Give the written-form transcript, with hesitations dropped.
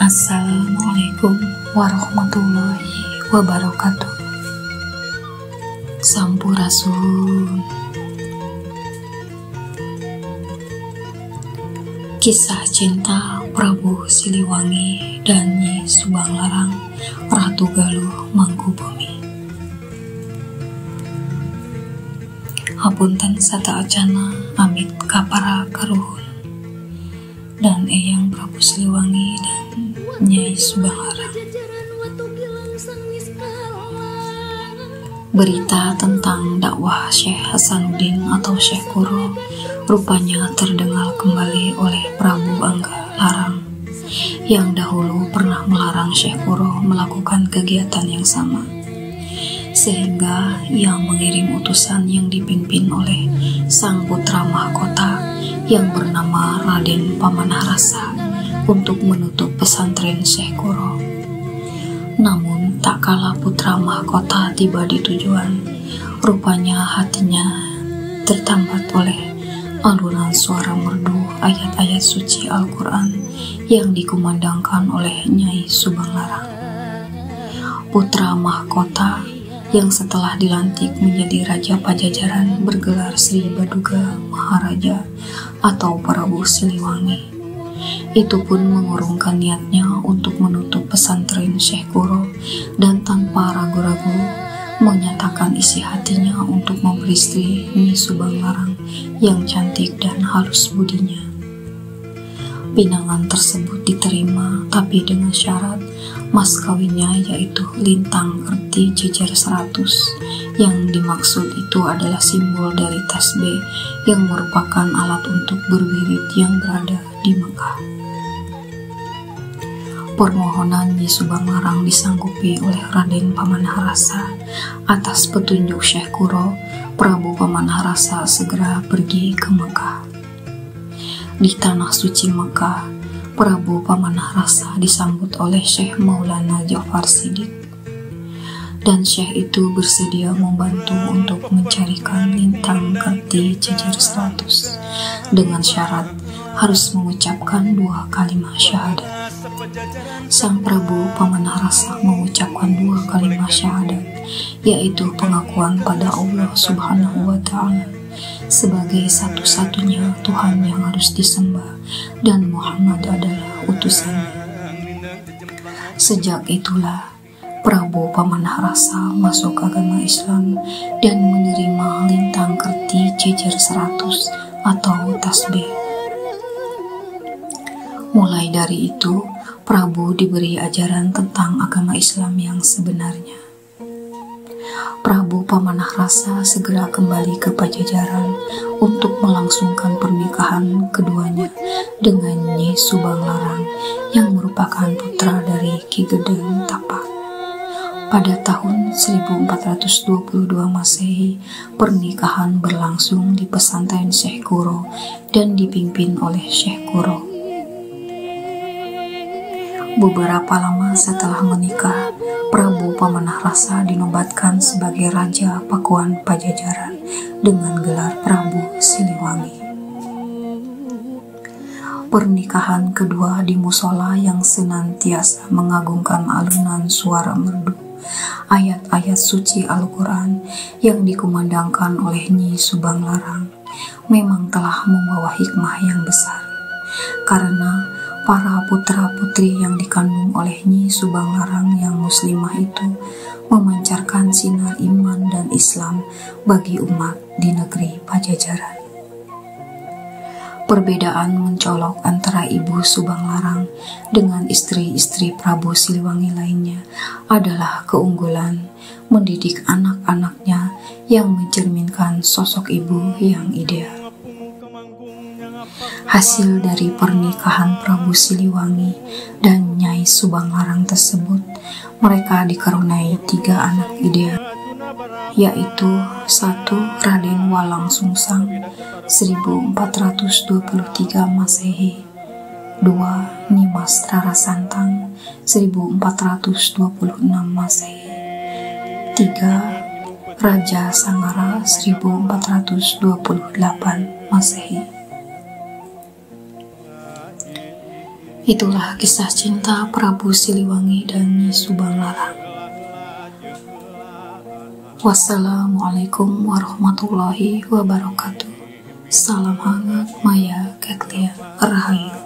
Assalamualaikum warahmatullahi wabarakatuh. Sampurasun. Kisah cinta Prabu Siliwangi dan Nyi Subanglarang, Ratu Galuh Mangkubumi. Hapunten sata acana amit kapara karuhun dan eyang Prabu Siliwangi dan Nyai Subanglarang. Berita tentang dakwah Syekh Hasanuddin atau Syekh Kuro rupanya terdengar kembali oleh Prabu Angga Larang yang dahulu pernah melarang Syekh Kuro melakukan kegiatan yang sama, sehingga ia mengirim utusan yang dipimpin oleh sang putra mahkota yang bernama Raden Pamanarasa untuk menutup pesantren Syekh Kuro. Namun tak kala putra mahkota tiba di tujuan, rupanya hatinya tertambat oleh alunan suara merdu ayat-ayat suci Al-Quran yang dikumandangkan oleh Nyai Subanglarang. Putra mahkota yang setelah dilantik menjadi Raja Pajajaran bergelar Sri Baduga Maharaja atau Prabu Siliwangi, itu pun mengurungkan niatnya untuk menutup pesantren Syekh Kuro dan tanpa ragu-ragu menyatakan isi hatinya untuk memberi istri Nyi Subanglarang yang cantik dan halus budinya. Pinangan tersebut diterima, tapi dengan syarat mas kawinnya yaitu lintang kerti jejer 100. Yang dimaksud itu adalah simbol dari tasbih yang merupakan alat untuk berwirid yang berada di Mekah. Permohonan Nyi Subanglarang disanggupi oleh Raden Pamanarasa. Atas petunjuk Syekh Kuro, Prabu Pamanarasa segera pergi ke Mekah. Di tanah suci Mekah, Prabu Pamanarasa disambut oleh Syekh Maulana Ja'far Shiddiq, dan Syekh itu bersedia membantu untuk mencarikan lintang kerti jejer 100 dengan syarat harus mengucapkan 2 kalimat syahadat. Sang Prabu Pamanarasa mengucapkan 2 kalimat syahadat, yaitu pengakuan pada Allah Subhanahu wa Ta'ala sebagai satu-satunya Tuhan yang harus disembah dan Muhammad adalah utusannya. Sejak itulah Prabu Pamanarasa masuk agama Islam dan menerima lintang kerti jejer 100 atau tasbih. Mulai dari itu, Prabu diberi ajaran tentang agama Islam yang sebenarnya. Prabu Pamanarasa segera kembali ke Pajajaran untuk melangsungkan pernikahan keduanya dengan Nyi Subanglarang yang merupakan putra dari Ki Gedeng Tapak. Pada tahun 1422 Masehi, pernikahan berlangsung di pesantren Syekh Kuro dan dipimpin oleh Syekh Kuro. Beberapa lama setelah menikah, Prabu Pamanarasa dinobatkan sebagai Raja Pakuan Pajajaran dengan gelar Prabu Siliwangi. Pernikahan kedua di musola yang senantiasa mengagungkan alunan suara merdu ayat-ayat suci Al-Quran yang dikumandangkan oleh Nyi Subanglarang memang telah membawa hikmah yang besar, karena para putra-putri yang dikandung oleh Nyi Subanglarang yang muslimah itu memancarkan sinar iman dan Islam bagi umat di negeri Pajajaran. Perbedaan mencolok antara ibu Subanglarang dengan istri-istri Prabu Siliwangi lainnya adalah keunggulan mendidik anak-anaknya yang mencerminkan sosok ibu yang ideal. Hasil dari pernikahan Prabu Siliwangi dan Nyai Subanglarang tersebut, mereka dikaruniai 3 anak ideal, yaitu 1. Raden Walang Sungsang 1423 Masehi, 2. Nimas Rara Santang 1426 Masehi, 3. Raja Sangara 1428 Masehi. Itulah kisah cinta Prabu Siliwangi dan Nyi Subang Larang. Wassalamualaikum warahmatullahi wabarakatuh. Salam hangat Maya Ketlia Rahayu.